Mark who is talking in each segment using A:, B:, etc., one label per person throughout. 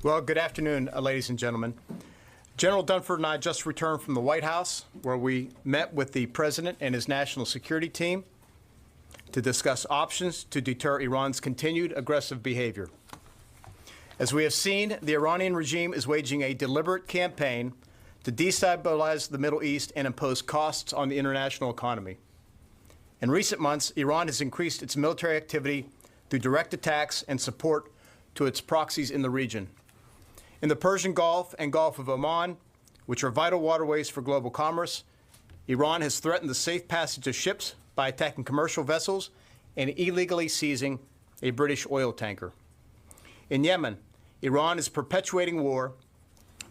A: Well, good afternoon, ladies and gentlemen. General Dunford and I just returned from the White House, where we met with the President and his national security team to discuss options to deter Iran's continued aggressive behavior. As we have seen, the Iranian regime is waging a deliberate campaign to destabilize the Middle East and impose costs on the international economy. In recent months, Iran has increased its military activity through direct attacks and support to its proxies in the region. In the Persian Gulf and Gulf of Oman, which are vital waterways for global commerce, Iran has threatened the safe passage of ships by attacking commercial vessels and illegally seizing a British oil tanker. In Yemen, Iran is perpetuating war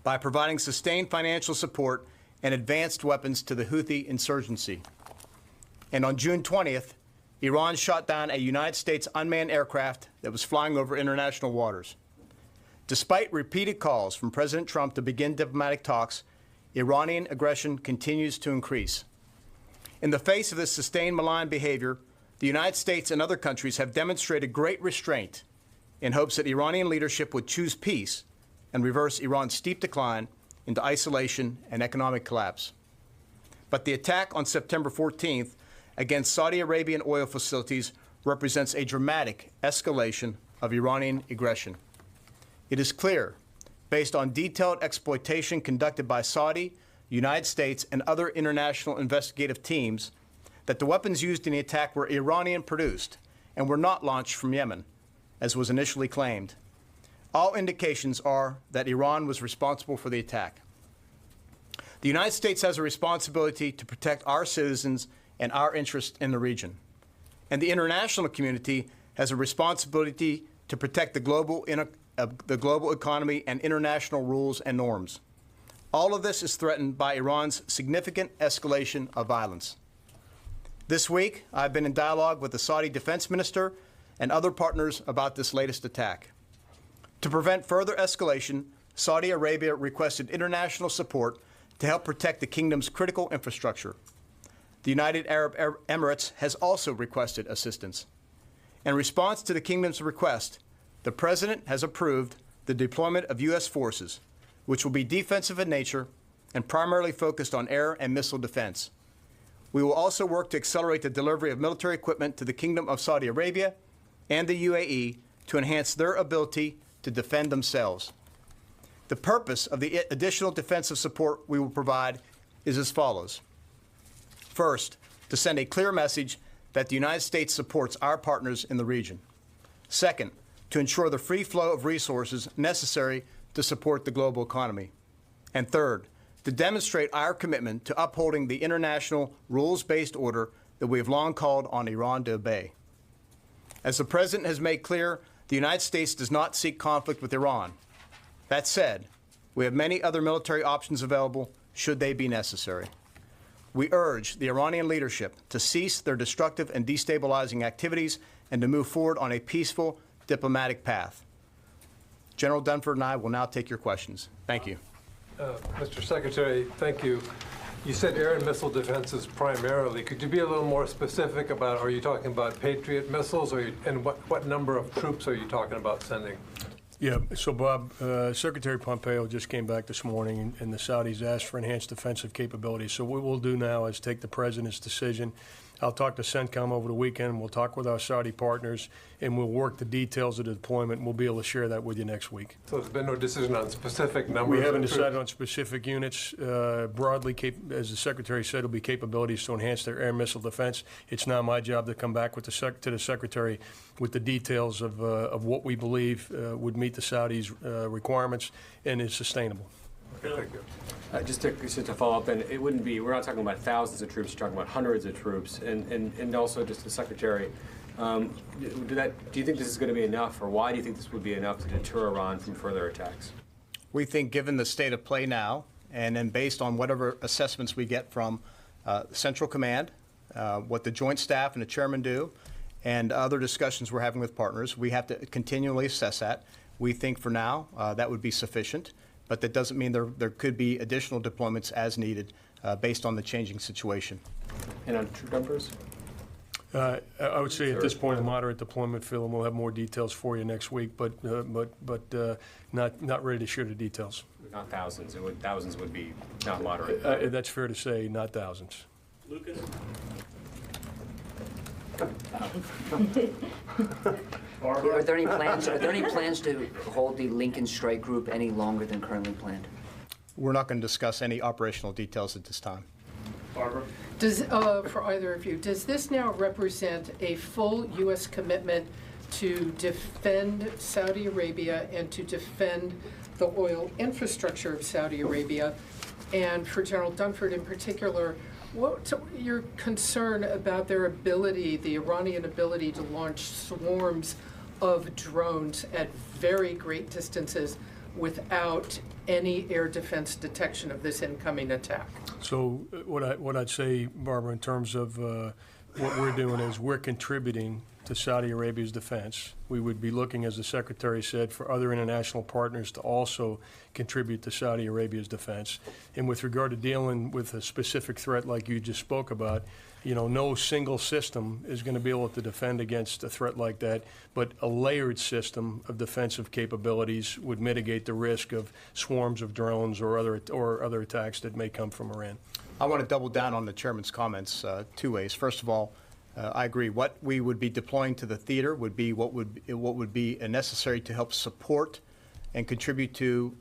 A: by providing sustained financial support and advanced weapons to the Houthi insurgency. And on June 20th, Iran shot down a United States unmanned aircraft that was flying over international waters. Despite repeated calls from President Trump to begin diplomatic talks, Iranian aggression continues to increase. In the face of this sustained malign behavior, the United States and other countries have demonstrated great restraint in hopes that Iranian leadership would choose peace and reverse Iran's steep decline into isolation and economic collapse. But the attack on September 14th against Saudi Arabian oil facilities represents a dramatic escalation of Iranian aggression. It is clear, based on detailed exploitation conducted by Saudi, United States, and other international investigative teams, that the weapons used in the attack were Iranian-produced and were not launched from Yemen, as was initially claimed. All indications are that Iran was responsible for the attack. The United States has a responsibility to protect our citizens and our interests in the region. And the international community has a responsibility to protect the global economy and international rules and norms. All of this is threatened by Iran's significant escalation of violence. This week, I've been in dialogue with the Saudi defense minister and other partners about this latest attack. To prevent further escalation, Saudi Arabia requested international support to help protect the kingdom's critical infrastructure. The United Arab Emirates has also requested assistance. In response to the kingdom's request, the President has approved the deployment of U.S. forces, which will be defensive in nature and primarily focused on air and missile defense. We will also work to accelerate the delivery of military equipment to the Kingdom of Saudi Arabia and the UAE to enhance their ability to defend themselves. The purpose of the additional defensive support we will provide is as follows. First, to send a clear message that the United States supports our partners in the region. Second, to ensure the free flow of resources necessary to support the global economy. And third, to demonstrate our commitment to upholding the international rules-based order that we have long called on Iran to obey. As the President has made clear, the United States does not seek conflict with Iran. That said, we have many other military options available should they be necessary. We urge the Iranian leadership to cease their destructive and destabilizing activities and to move forward on a peaceful diplomatic path. General Dunford and I will now take your questions. Thank you.
B: Mr. Secretary, thank you. You said air and missile defenses primarily. Could you be a little more specific about, are you talking about Patriot missiles, and what number of troops are you talking about sending?
C: Yeah, so Bob, Secretary Pompeo just came back this morning, and the Saudis asked for enhanced defensive capabilities. So what we'll do now is take the President's decision. I'll talk to CENTCOM over the weekend. We'll talk with our Saudi partners, and we'll work the details of the deployment, and we'll be able to share that with you next week.
B: So there's been no decision on specific numbers?
C: We haven't decided on specific units. Broadly, as the Secretary said, it'll be capabilities to enhance their air missile defense. It's now my job to come back with to the Secretary with the details of what we believe would meet the Saudis' requirements and is sustainable.
B: Okay, thank you.
D: Just to follow up, then, it wouldn't be, we're not talking about thousands of troops, you're talking about hundreds of troops. And also, just the Secretary, do you think this is going to be enough, or why do you think this would be enough to deter Iran from further attacks?
A: We think, given the state of play now, and then based on whatever assessments we get from Central Command, what the Joint Staff and the Chairman do, and other discussions we're having with partners, we have to continually assess that. We think for now that would be sufficient. But that doesn't mean there could be additional deployments as needed based on the changing situation.
D: And on troop numbers?
C: I would say at this point, a moderate deployment, Phil, and we'll have more details for you next week, but not ready to share the details.
D: Not thousands. Thousands would be not moderate.
C: That's fair to say, not thousands.
E: Lucas?
F: Are there any plans to hold the Lincoln Strike Group any longer than currently planned?
A: We're not going to discuss any operational details at this time.
E: Barbara?
G: Does, for either of you, does this now represent a full U.S. commitment to defend Saudi Arabia and to defend the oil infrastructure of Saudi Arabia? And for General Dunford in particular, what's your concern about their ability, the Iranian ability, to launch swarms of drones at very great distances without any air defense detection of this incoming attack?
C: So what I'd say, Barbara, in terms of what we're doing is we're contributing to Saudi Arabia's defense. We would be looking, as the Secretary said, for other international partners to also contribute to Saudi Arabia's defense. And with regard to dealing with a specific threat like you just spoke about, you know, no single system is going to be able to defend against a threat like that, but a layered system of defensive capabilities would mitigate the risk of swarms of drones or other attacks that may come from Iran.
A: I want to double down on the Chairman's comments two ways. First of all, I agree. What we would be deploying to the theater would be what would be necessary to help support and contribute to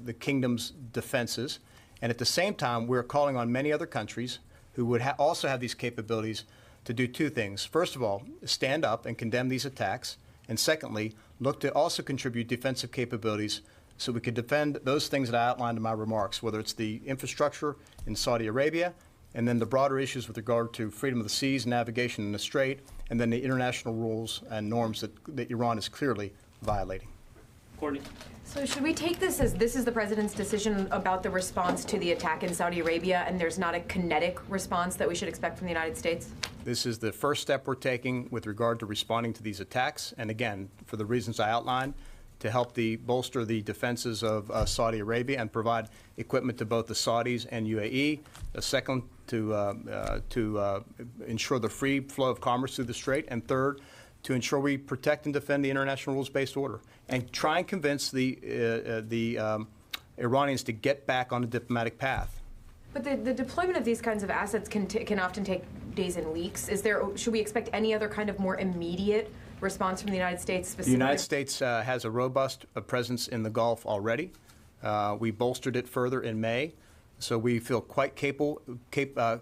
A: the kingdom's defenses. And at the same time, we're calling on many other countries who would also have these capabilities to do two things. First of all, stand up and condemn these attacks. And secondly, look to also contribute defensive capabilities so we could defend those things that I outlined in my remarks, whether it's the infrastructure in Saudi Arabia, and then the broader issues with regard to freedom of the seas, navigation in the Strait, and then the international rules and norms that Iran is clearly violating.
E: Courtney?
H: So should we take this as this is the president's decision about the response to the attack in Saudi Arabia, and there's not a kinetic response that we should expect from the United States?
A: This is the first step we're taking with regard to responding to these attacks, and again, for the reasons I outlined, to help bolster the defenses of Saudi Arabia and provide equipment to both the Saudis and UAE. Second, to ensure the free flow of commerce through the Strait, and third, to ensure we protect and defend the international rules-based order, and try and convince the Iranians to get back on the diplomatic path.
H: But the deployment of these kinds of assets can often take days and weeks. Should we expect any other kind of more immediate response from the United States specifically?
A: The United States has a robust presence in the Gulf already. We bolstered it further in May. So we feel quite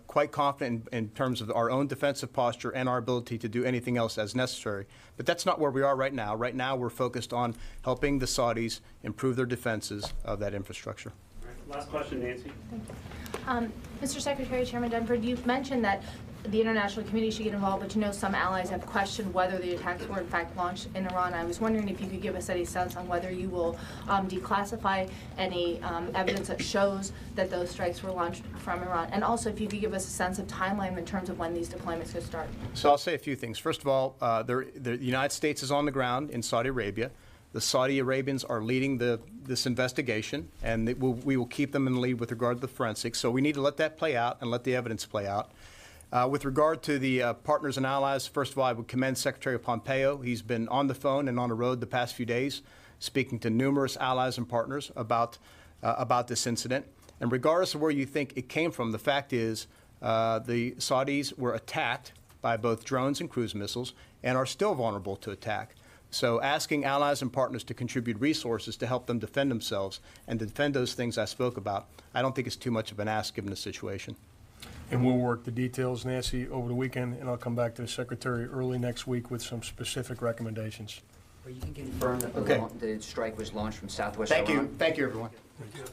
A: quite confident in terms of our own defensive posture and our ability to do anything else as necessary. But that's not where we are right now. Right now, we're focused on helping the Saudis improve their defenses of that infrastructure.
E: All right, last question, Nancy.
I: Thank you. Mr. Secretary, Chairman Dunford, you've mentioned that the international community should get involved, but you know some allies have questioned whether the attacks were in fact launched in Iran. I was wondering if you could give us any sense on whether you will declassify any evidence that shows that those strikes were launched from Iran, and also if you could give us a sense of timeline in terms of when these deployments could start.
A: So I'll say a few things. First of all, the United States is on the ground in Saudi Arabia. The Saudi Arabians are leading this investigation, and we will keep them in the lead with regard to the forensics. So we need to let that play out and let the evidence play out. With regard to the partners and allies, first of all, I would commend Secretary Pompeo. He's been on the phone and on the road the past few days, speaking to numerous allies and partners about this incident. And regardless of where you think it came from, the fact is the Saudis were attacked by both drones and cruise missiles and are still vulnerable to attack. So asking allies and partners to contribute resources to help them defend themselves and to defend those things I spoke about, I don't think it's too much of an ask given the situation.
C: And we'll work the details, Nancy, over the weekend, and I'll come back to the Secretary early next week with some specific recommendations.
F: Well, you can confirm that the strike was launched from Southwest
A: Thank
F: Iran?
A: you. Thank you, everyone.
C: Thank you.